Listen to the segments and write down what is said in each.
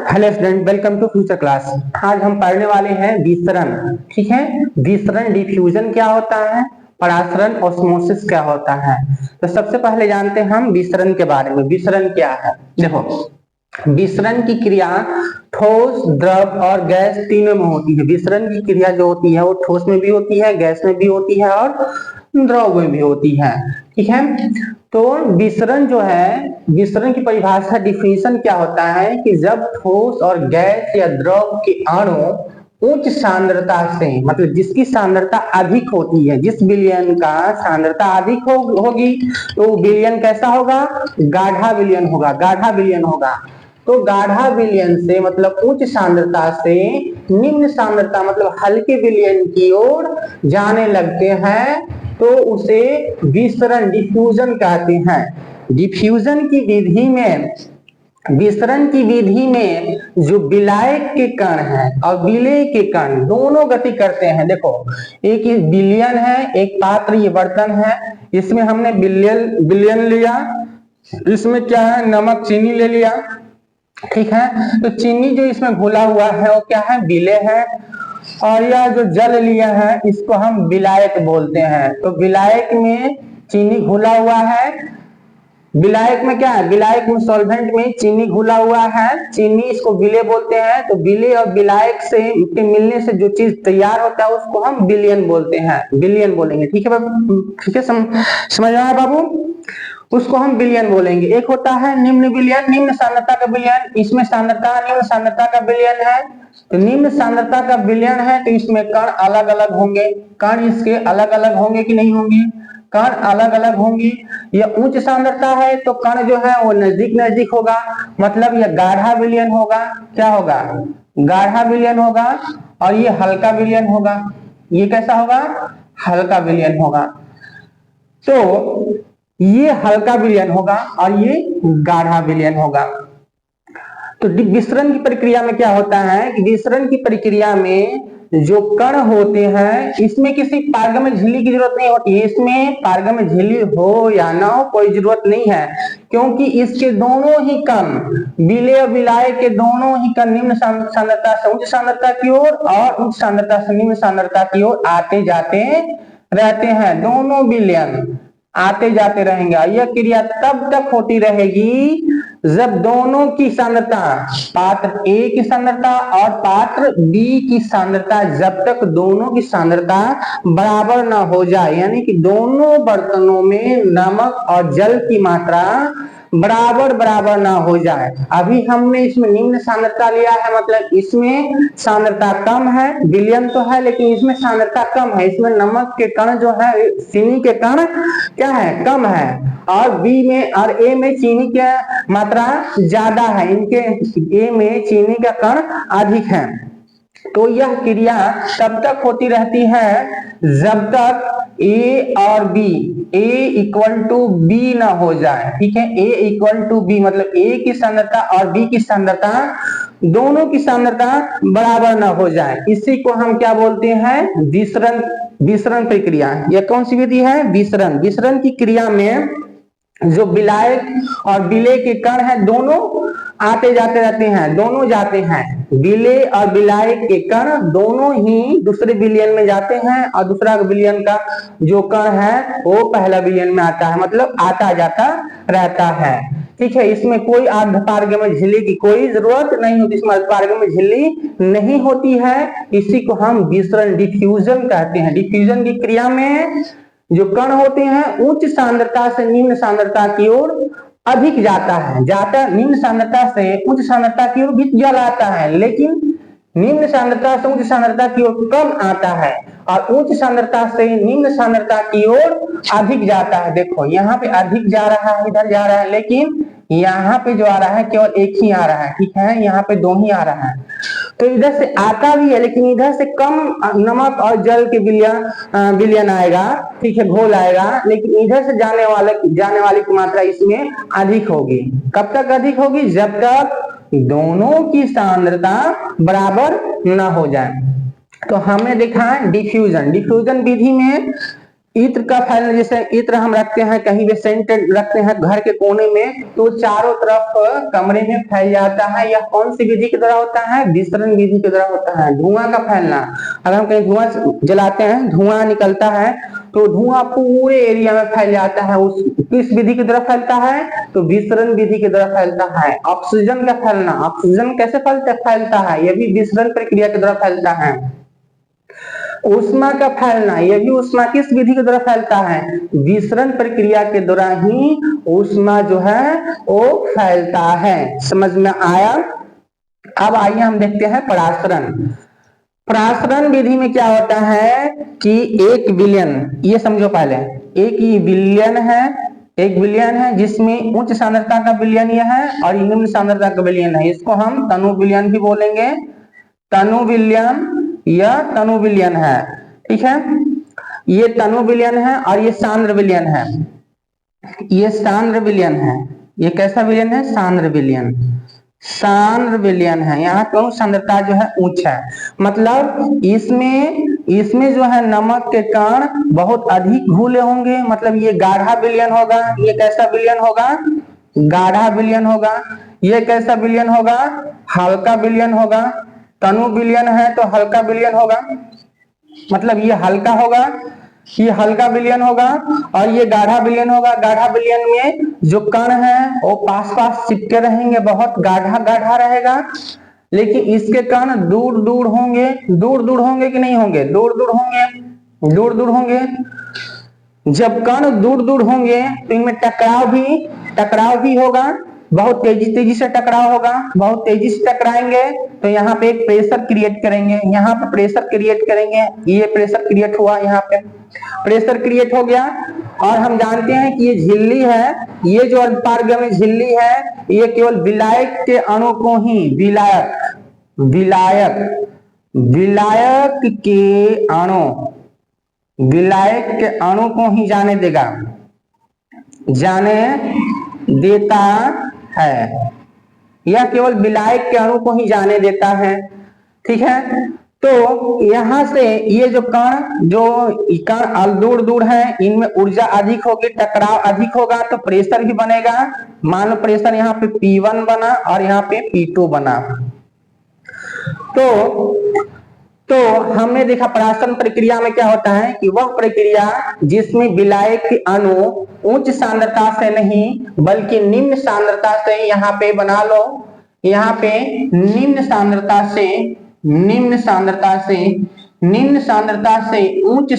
Hello student, welcome to future class. आज हम पढ़ने वाले हैं विसरण। ठीक है, विसरण डिफ्यूजन क्या होता है, परासरण ऑस्मोसिस क्या होता है। तो सबसे पहले जानते हैं हम विसरण के बारे में। विसरण क्या है? देखो, विसरण की क्रिया ठोस, द्रव और गैस तीनों में होती है। विसरण की क्रिया जो होती है वो ठोस में भी होती है, गैस में भी होती है और द्रव में भी होती है। ठीक है, तो विसरण जो है, विसरण की परिभाषा डिफिनेशन क्या होता है कि जब ठोस और गैस या द्रव के अणु उच्च सांद्रता से, मतलब जिसकी सांद्रता अधिक होती है, जिस विलयन का सांद्रता अधिक होगी तो विलयन कैसा होगा? गाढ़ा विलयन होगा। गाढ़ा विलयन होगा तो गाढ़ा विलयन से मतलब उच्च सांद्रता से निम्न सांद्रता मतलब हल्के विलयन की ओर जाने लगते हैं तो उसे विसरण डिफ्यूजन कहते हैं। डिफ्यूजन की विधि में, विसरण की विधि में जो विलायक के कण है और विलेय के कण दोनों गति करते हैं। देखो, एक विलयन है, एक पात्र, ये बर्तन है, इसमें हमने विलयन लिया, इसमें क्या है, नमक चीनी ले लिया। ठीक है, तो चीनी जो इसमें घुला हुआ है वो क्या है? विलेय है। और यह जो जल लिया है इसको हम विलायक बोलते हैं। तो विलायक में चीनी घुला हुआ है। विलायक में क्या है? विलायक में सॉल्वेंट में चीनी घुला हुआ है, चीनी, इसको विलेय बोलते हैं। तो विलेय और विलायक से के मिलने से जो चीज तैयार होता है उसको हम विलयन बोलते हैं, विलयन बोलेंगे। ठीक है बाबू? ठीक है, समझ रहा है बाबू? उसको हम विलयन बोलेंगे। एक होता है निम्न विलयन, निम्न सांद्रता का विलयन, इसमें सांद्रता निम्न सांद्रता का विलयन है। तो निम्न सांद्रता का विलयन है तो इसमें कण अलग अलग होंगे। कण इसके अलग अलग होंगे कि नहीं होंगे? कण अलग अलग होंगे। यह उच्च सांद्रता है तो कण जो है वो नजदीक नजदीक होगा, मतलब यह गाढ़ा विलयन होगा। क्या होगा? गाढ़ा विलयन होगा। और ये हल्का विलयन होगा। ये कैसा होगा? हल्का विलयन होगा। तो ये हल्का विलयन होगा और ये गाढ़ा विलयन होगा। तो विसरण की प्रक्रिया में क्या होता है कि विसरण की प्रक्रिया में जो कण होते हैं इसमें किसी पारगम्य झिल्ली की जरूरत नहीं होती है। इसमें पारगम्य झिल्ली हो या ना हो कोई जरूरत नहीं है, क्योंकि इसके दोनों ही कण, विलेय और विलायक के दोनों ही कण निम्न सांद्रता से उच्च सांद्रता की ओर और उच्च सांद्रता से निम्न सांद्रता की ओर आते जाते रहते हैं। दोनों विलयन आते जाते रहेंगे। यह क्रिया तब तक होती रहेगी जब दोनों की सांद्रता, पात्र ए की सांद्रता और पात्र बी की सांद्रता, जब तक दोनों की सांद्रता बराबर ना हो जाए, यानी कि दोनों बर्तनों में नमक और जल की मात्रा बराबर बराबर ना हो जाए। अभी हमने इसमें निम्न सांद्रता लिया है, मतलब इसमें सांद्रता कम है, विलयन तो है लेकिन इसमें सांद्रता कम है। इसमें नमक के कण जो है, चीनी के कण क्या है? कम है। और बी में और ए में चीनी की मात्रा ज्यादा है, इनके ए में चीनी का कण अधिक है। तो यह क्रिया तब तक होती रहती है जब तक ए और B, A equal to B ना हो जाए। ठीक है, ए इक्वल टू बी मतलब ए की सांद्रता और बी की सांद्रता, दोनों की सांद्रता बराबर ना हो जाए। इसी को हम क्या बोलते हैं? विसरण। विसरण प्रक्रिया, यह कौन सी विधि है? विसरण। विसरण की क्रिया में जो विलायक और विलेय के कण है दोनों आते जाते रहते हैं, दोनों जाते हैं। विलेय और विलायक के कण दोनों ही दूसरे विलयन में जाते हैं और दूसरा विलयन का जो कण है वो पहला विलयन में आता है, मतलब आता जाता रहता है। ठीक है, इसमें कोई अर्धपारगम्य झिल्ली की कोई जरूरत नहीं होती, इसमें अर्धपारगम्य झिल्ली नहीं होती है। इसी को हम विसरण, डिफ्यूजन कहते हैं। डिफ्यूजन की क्रिया में जो कण होते हैं उच्च सांद्रता से निम्न सांद्रता की ओर अधिक जाता है, जाता निम्न सांद्रता से उच्च सांद्रता की ओर भी जल आता है, लेकिन निम्न सांद्रता से उच्च सांद्रता की ओर कम आता है और उच्च सांद्रता से निम्न सांद्रता की ओर अधिक जाता है। देखो यहाँ पे अधिक जा रहा है, इधर जा रहा है, लेकिन यहाँ पे जो आ रहा है केवल एक ही आ रहा है। ठीक है, यहाँ पे दो ही आ रहा है। तो इधर से आता भी है लेकिन इधर से कम नमक और जल के विलयन आएगा। ठीक है, घोल आएगा, लेकिन इधर से जाने वाली की मात्रा इसमें अधिक होगी। कब तक अधिक होगी? जब तक दोनों की सांद्रता बराबर न हो जाए। तो हमने देखा डिफ्यूजन। डिफ्यूजन विधि में इत्र का फैलना, जैसे इत्र हम रखते हैं कहीं भी सेंटेड रखते हैं घर के कोने में, तो चारों तरफ कमरे में फैल जाता है। यह कौन सी विधि के द्वारा होता है? विसरण विधि के द्वारा होता है। धुआं का फैलना, अगर हम कहीं धुआं जलाते हैं, धुआं निकलता है, तो धुआं पूरे एरिया में फैल जाता है। उस किस विधि के द्वारा फैलता है? तो विसरण विधि के द्वारा फैलता है। ऑक्सीजन का फैलना, ऑक्सीजन कैसे फैलता है? यह भी विसरण प्रक्रिया के द्वारा फैलता है। ऊष्मा का फैलना, यह भी ऊष्मा किस विधि के द्वारा फैलता है? विसरण प्रक्रिया के द्वारा ही ऊष्मा जो है वो फैलता है। समझ में आया? अब आइए हम देखते हैं परासरण। परासरण विधि में क्या होता है कि एक विलयन, ये समझो पहले, एक विलयन है, एक विलयन है जिसमें उच्च सांद्रता का विलयन यह है और निम्न सांद्रता का विलयन है। इसको हम तनु विलयन भी बोलेंगे। तनु विलयन, यह तनु विलयन है, ठीक है। ये तनु विलयन है और ये सांद्र विलयन है। ये सांद्र विलयन है। ये कैसा विलयन है? सांद्र विलयन। सांद्र विलयन है। यहाँ क्यों? सांद्रता जो है उच्च है, मतलब इसमें जो है नमक के कण बहुत अधिक घुले होंगे, मतलब ये गाढ़ा विलयन होगा। ये कैसा विलयन होगा? गाढ़ा विलयन होगा। ये कैसा विलयन होगा? हल्का विलयन होगा। तनु विलयन है तो हल्का विलयन होगा, मतलब ये हल्का होगा, ये हल्का विलयन होगा, और ये गाढ़ा विलयन होगा। गाढ़ा विलयन में जो कण है वो पास पास चिपके रहेंगे, बहुत गाढ़ा गाढ़ा रहेगा, लेकिन इसके कण दूर दूर होंगे। दूर दूर होंगे कि नहीं होंगे? दूर दूर होंगे, दूर दूर होंगे। जब कण दूर दूर होंगे तो इनमें टकराव भी होगा, बहुत तेजी से टकराव होगा। बहुत तेजी से टकराएंगे तो यहाँ पे एक प्रेशर क्रिएट करेंगे, यहाँ पे प्रेशर क्रिएट करेंगे। ये प्रेशर क्रिएट हुआ, यहाँ पे प्रेशर क्रिएट हो गया। और हम जानते हैं कि ये झिल्ली है, ये जो अर्धपारगमी झिल्ली है, ये केवल विलायक के अणु को ही, विलायक के अणु को ही जाने देता है। यह केवल विलायक के अणु को ही जाने देता है, ठीक है। तो यहां से ये जो कण दूर दूर है, इनमें ऊर्जा अधिक होगी, टकराव अधिक होगा, तो प्रेशर भी बनेगा। मान लो प्रेशर यहाँ पे P1 बना और यहाँ पे P2 बना। तो हमने देखा परासरण प्रक्रिया में क्या होता है कि वह प्रक्रिया जिसमें विलायक के अणु उच्च सांद्रता से नहीं बल्कि निम्न सांद्रता से, यहाँ पे बना लो, यहाँ पे निम्न सांद्रता से उच्च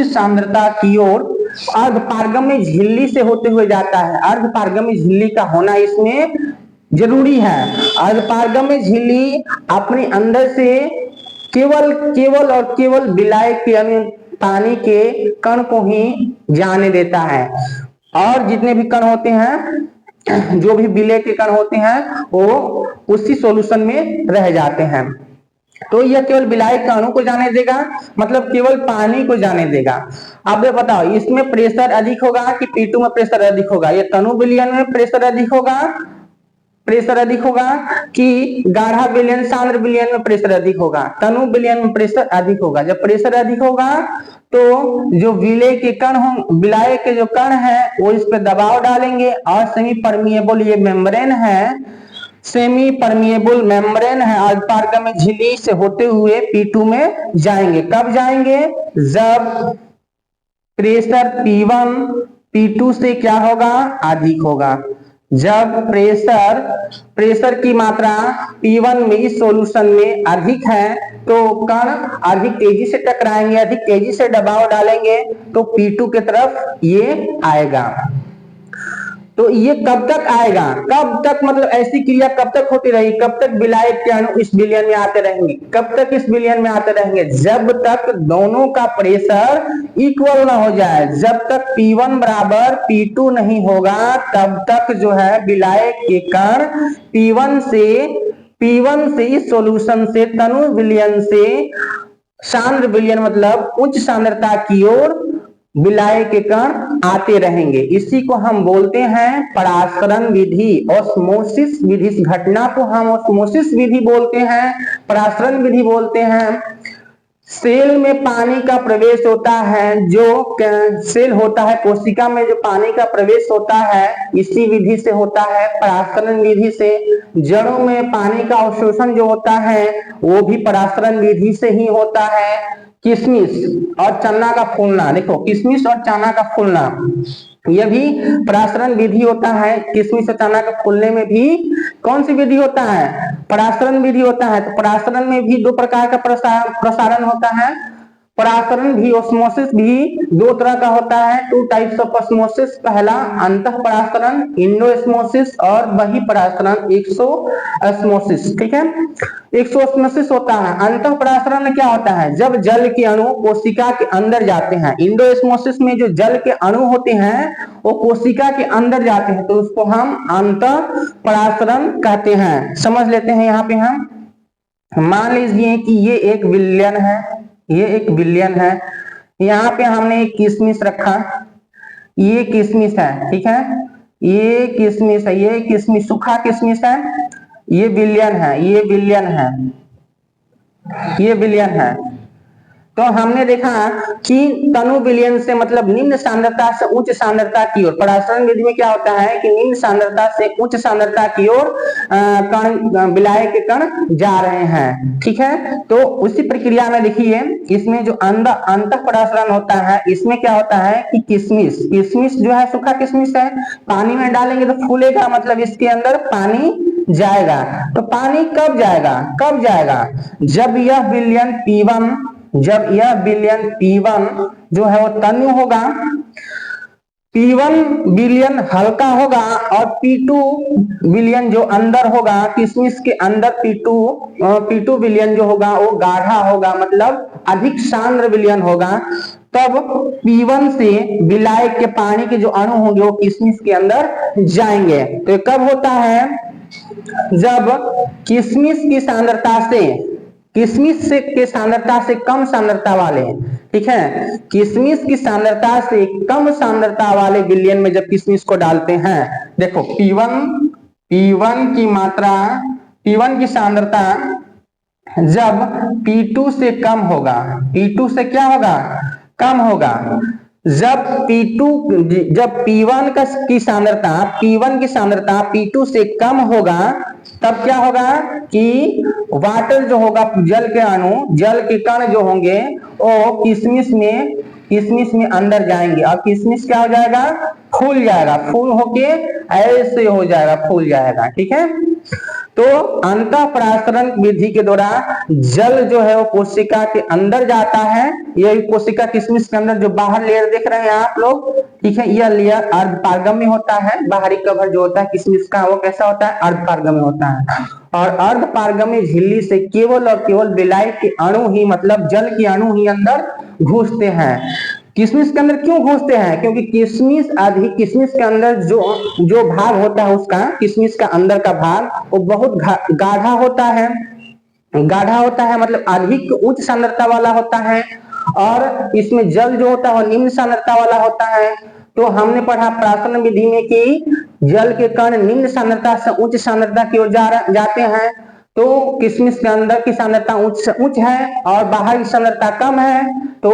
सांद्रता की ओर अर्धपारगम्य झिल्ली से होते हुए जाता है। अर्धपारगम्य झिल्ली का होना इसमें जरूरी है। अर्धपारगम्य झिल्ली अपने अंदर से केवल विलायक के पानी के कण को ही जाने देता है, और जितने भी कण होते हैं, जो भी विलय के कण होते हैं, वो उसी सॉल्यूशन में रह जाते हैं। तो यह केवल विलायक के अणु को जाने देगा, मतलब केवल पानी को जाने देगा। अब ये बताओ इसमें प्रेशर अधिक होगा कि P2 में प्रेशर अधिक होगा? ये तनु विलयन में प्रेशर अधिक होगा कि गाढ़ा विलयन सांद्र विलयन में प्रेशर अधिक होगा? तनु विलयन में प्रेशर अधिक होगा। जब प्रेशर अधिक होगा तो जो विलय के कण हों, विलायक के जो कण है वो इस पे दबाव डालेंगे, और सेमी परमिएबल ये मेम्ब्रेन है, सेमी परमिएबल मेम्ब्रेन है, अर्धपारगम्य झिल्ली से होते हुए P2 में जाएंगे। कब जाएंगे? जब प्रेशर P1 P2 से क्या होगा? अधिक होगा। जब प्रेशर की मात्रा P1 में इस सॉल्यूशन में अधिक है तो कण अधिक तेजी से टकराएंगे, अधिक तेजी से दबाव डालेंगे, तो P2 की तरफ ये आएगा। तो ये कब तक आएगा? कब तक, मतलब ऐसी क्रिया कब तक होती रहेगी? कब तक विलायक के अणु इस विलयन में आते रहेंगे? कब तक इस विलयन में आते रहेंगे? जब तक दोनों का प्रेशर इक्वल ना हो जाए। जब तक P1 बराबर P2 नहीं होगा तब तक जो है विलायक के कण P1 से इस सॉल्यूशन से, तनु विलयन से सांद्र विलयन मतलब उच्च सांद्रता की ओर विलायक के कण आते रहेंगे। इसी को हम बोलते हैं परासरण विधि, ऑस्मोसिस विधि। इस घटना को हम ऑस्मोसिस विधि बोलते हैं, परासरण विधि बोलते हैं। सेल में पानी का प्रवेश होता है, जो सेल होता है कोशिका में जो पानी का प्रवेश होता है इसी विधि से होता है, परासरण विधि से। जड़ों में पानी का अवशोषण जो होता है वो भी परासरण विधि से ही होता है। किशमिश और चना का फूलना, देखो किशमिश और चना का फूलना यह भी परासरण विधि होता है। किशमिश और चना के फूलने में भी कौन सी विधि होता है? परासरण विधि होता है। तो परासरण में भी दो प्रकार का प्रसारण होता है। परासरण भी, ऑस्मोसिस भी दो तरह का होता है, 2 टाइप्स ऑफ ऑस्मोसिस। पहला अंतः परासरण इंडोस्मोसिस और बहिःपरासरण एक्सोस्मोसिस। ठीक है, एक्सोस्मोसिस होता है। अंतः परासरण में क्या होता है? जब जल के अणु कोशिका के अंदर जाते हैं। इंडोस्मोसिस में जो जल के अणु होते हैं वो कोशिका के अंदर जाते हैं, तो उसको हम अंतः परासरण कहते हैं। समझ लेते हैं। यहाँ पे हम मान लीजिए कि ये एक विलयन है, ये एक विलयन है। यहाँ पे हमने एक किशमिश रखा, ये किशमिश है। ठीक है, ये किशमिश है, ये किशमिश सूखा किशमिश है, ये विलयन है, ये विलयन है, ये विलयन है। तो हमने देखा कि तनु विलयन से मतलब निम्न सांद्रता से उच्च सांद्रता की ओर, परासरण विधि में क्या होता है कि निम्न सांद्रता से उच्च सांद्रता की ओर कण, विलायक के कण जा रहे हैं। ठीक है, तो उसी प्रक्रिया में देखिए इसमें जो अंतः परासरण होता है इसमें क्या होता है कि किशमिश जो है सूखा किशमिश है, पानी में डालेंगे तो फूलेगा, मतलब इसके अंदर पानी जाएगा। तो पानी कब जाएगा? कब जाएगा? जब यह विलयन P1, जब यह विलयन P1 जो है वो तन्य होगा, P1 विलयन हल्का होगा और P2 विलयन जो अंदर होगा किशमिश के अंदर, P2 विलयन जो होगा वो गाढ़ा होगा, मतलब अधिक सांद्र विलयन होगा। तब P1 से विलायक के पानी के जो अणु होंगे वो किशमिश के अंदर जाएंगे। तो ये कब होता है? जब किशमिश की सांद्रता से, किशमिश के सांद्रता से कम सांद्रता वाले, ठीक है, किशमिश की सांद्रता से कम सांद्रता वाले विलयन में जब किशमिश को डालते हैं, देखो P1 की मात्रा, P1 की सांद्रता जब P2 से कम होगा, P2 से क्या होगा? कम होगा। जब P1 की सांद्रता, P1 की सांद्रता P2 से कम होगा, तब क्या होगा कि वाटर जो होगा, जल के अणु, जल के कण जो होंगे वो किशमिश में अंदर जाएंगे और किशमिश क्या हो जाएगा? फूल जाएगा। फूल होके ऐसे हो जाएगा, फूल जाएगा। ठीक है, तो अंतः परासरण विधि के द्वारा जल जो है वो कोशिका के अंदर जाता है। यही कोशिका किशमिश के अंदर जो बाहर लेयर देख रहे हैं आप लोग, ठीक है, यह लेयर अर्धपारगम्य होता है। बाहरी कवर जो होता है किशमिश का वो कैसा होता है? अर्धपारगम्य होता है। और अर्धपारगम्य झिल्ली से केवल और केवल विलायक के अणु ही, मतलब जल के अणु ही अंदर घुसते हैं। किशमिश के अंदर क्यों घुसते हैं? क्योंकि किशमिश के अंदर जो भाग होता है उसका, किशमिश का अंदर का भाग वो बहुत गाढ़ा होता है, गाढ़ा होता है, मतलब अधिक उच्च सांद्रता वाला होता है। और इसमें जल जो होता है वो निम्न सांद्रता वाला होता है। तो हमने पढ़ा परासरण विधि में कि जल के कण निम्न सांद्रता से उच्च सांद्रता की ओर जाते हैं। तो किशमिश के अंदर की सांद्रता उच्च है और बाहर की सांद्रता कम है, तो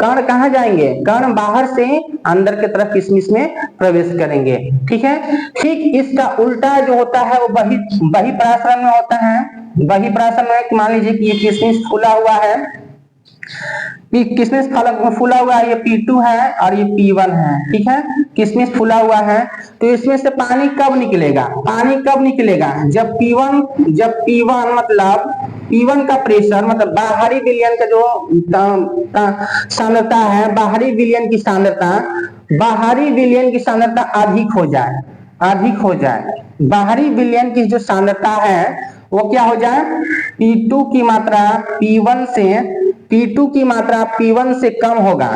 कण कहाँ जाएंगे? कण बाहर से अंदर की तरफ किशमिश में प्रवेश करेंगे। ठीक है, ठीक इसका उल्टा जो होता है वो बहिःपरासरण में होता है। बहिःपरासरण में मान लीजिए कि ये किशमिश फूला हुआ है, किशमिश फूला हुआ है, ये P2 है और ये P1 है। ठीक है, किशमिश फूला हुआ है, तो इसमें से पानी कब निकलेगा? पानी कब निकलेगा? जब P1 मतलब P1 का प्रेशर, मतलब बाहरी विलयन का जो सांद्रता है, बाहरी विलयन की सांद्रता अधिक हो जाए, बाहरी विलयन की जो सांद्रता है वो क्या हो जाए? P2 की मात्रा P1 से कम होगा।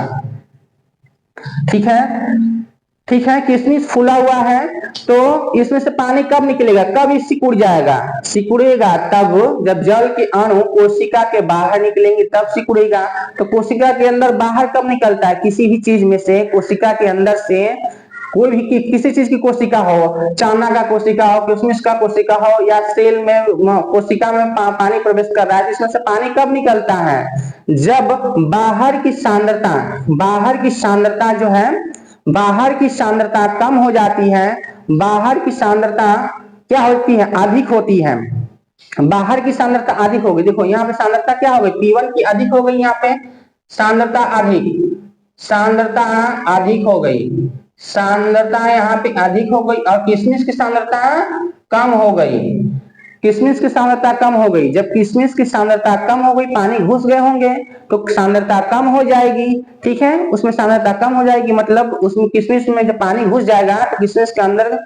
ठीक है, किशमिश फूला हुआ है, तो इसमें से पानी कब निकलेगा? कब सिकुड़ जाएगा? सिकुड़ेगा तब जब जल के अणु कोशिका के बाहर निकलेंगे, तब सिकुड़ेगा। तो कोशिका के अंदर बाहर कब निकलता है? किसी भी चीज में से कोशिका के अंदर से कोई भी किसी चीज की कोशिका हो, चना का कोशिका हो, किशमिश का कोशिका हो, या सेल में कोशिका में पानी प्रवेश कर रहा है, इसमें से पानी कब निकलता है? जब बाहर की सांद्रता जो है, बाहर की सांद्रता कम हो जाती है, बाहर की सांद्रता क्या होती है? अधिक होती है। बाहर की सांद्रता अधिक हो गई, देखो यहाँ पे सांद्रता क्या हो गई? P1 की अधिक हो गई, यहाँ पे सांद्रता अधिक हो गई, सांद्रता यहाँ पे अधिक हो गई, और किशमिश की सांद्रता कम हो गई। किशमिश की सांद्रता कम हो गई, जब किशमिश की सांद्रता कम हो गई, पानी घुस गए होंगे तो सांद्रता कम हो जाएगी, ठीक है, उसमें सांद्रता कम हो जाएगी, मतलब उसमें किशमिश में जब पानी घुस जाएगा तो किशमिश के अंदर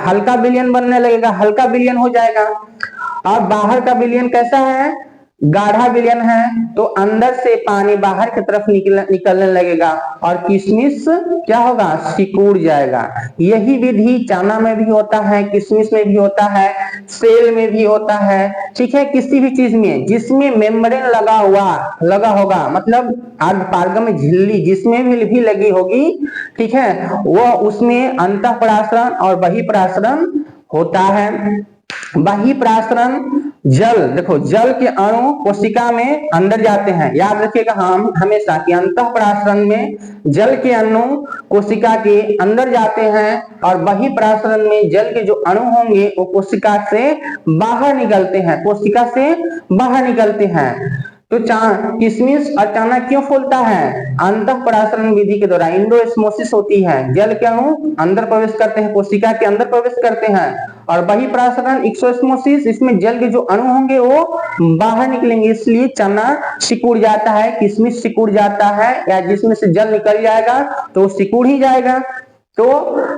हल्का विलयन बनने लगेगा, हल्का विलयन हो जाएगा। और बाहर का विलयन कैसा है? गाढ़ा विलयन है, तो अंदर से पानी बाहर की तरफ निकलने लगेगा और किशमिश क्या होगा? सिकुड़ जाएगा। यही विधि चना में भी होता है, किशमिश में भी होता है, सेल में भी होता है, ठीक है, किसी भी चीज में जिसमें मेम्ब्रेन लगा होगा, मतलब अर्धपारगम्य झिल्ली जिसमें भी लगी होगी, ठीक है, वो उसमें अंतःपरासरण और बहिःपरासरण होता है। बहिःपरासरण जल, देखो जल के अणु कोशिका में अंदर जाते हैं, याद रखिएगा हम हमेशा कि अंतःपरासरण में जल के अणु कोशिका के अंदर जाते हैं, और बहिःपरासरण में जल के जो अणु होंगे वो कोशिका से बाहर निकलते हैं, कोशिका से बाहर निकलते हैं। तो किशमिश और चना क्यों फूलता है? अंतःपरासरण विधि के द्वारा इंडोस्मोसिस होती है, जल के अणु अंदर प्रवेश करते हैं, कोशिका के अंदर प्रवेश करते हैं, और बहिःपरासरण एक्सोस्मोसिस, इसमें जल के जो अणु होंगे वो बाहर निकलेंगे, इसलिए चना सिकुड़ जाता है, किशमिश सिकुड़ जाता है, या जिसमें से जल निकल जाएगा तो वो सिकुड़ ही जाएगा। तो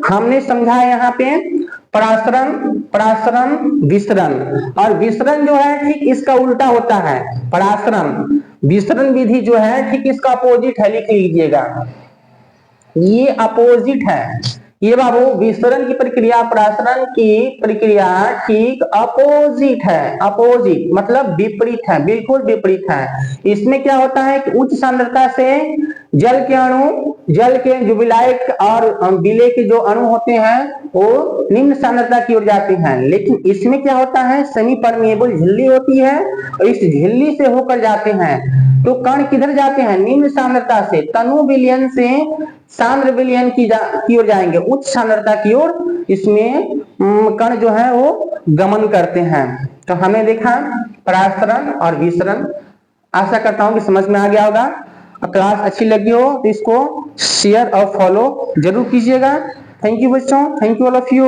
हमने समझा यहाँ पे परासरण विसरण, और विसरण जो है ठीक इसका उल्टा होता है। परासरण विसरण विधि जो है ठीक इसका अपोजिट है, लिख लीजिएगा, ये अपोजिट है, ये बाबू विसरण की प्रक्रिया परासरण की प्रक्रिया ठीक अपोजिट है, अपोजिट मतलब विपरीत है, बिल्कुल विपरीत है। इसमें क्या होता है कि उच्च सांद्रता से जल के अणु, जल के जो विलायक और विलेय के जो अणु होते हैं वो निम्न सांद्रता की ओर जाते हैं, लेकिन इसमें क्या होता है? सेमी परमिएबल झिल्ली होती है और इस झिल्ली से होकर जाते हैं, तो कण किधर जाते हैं? निम्न सांद्रता से, तनु विलयन से सांद्र विलयन की ओर जाएंगे, उच्च सांद्रता की ओर इसमें कण जो है वो गमन करते हैं। तो हमें देखा परासरण और विसरण, आशा करता हूं कि समझ में आ गया होगा। क्लास अच्छी लगी हो तो इसको शेयर और फॉलो जरूर कीजिएगा। थैंक यू बच्चों, thank you all of you.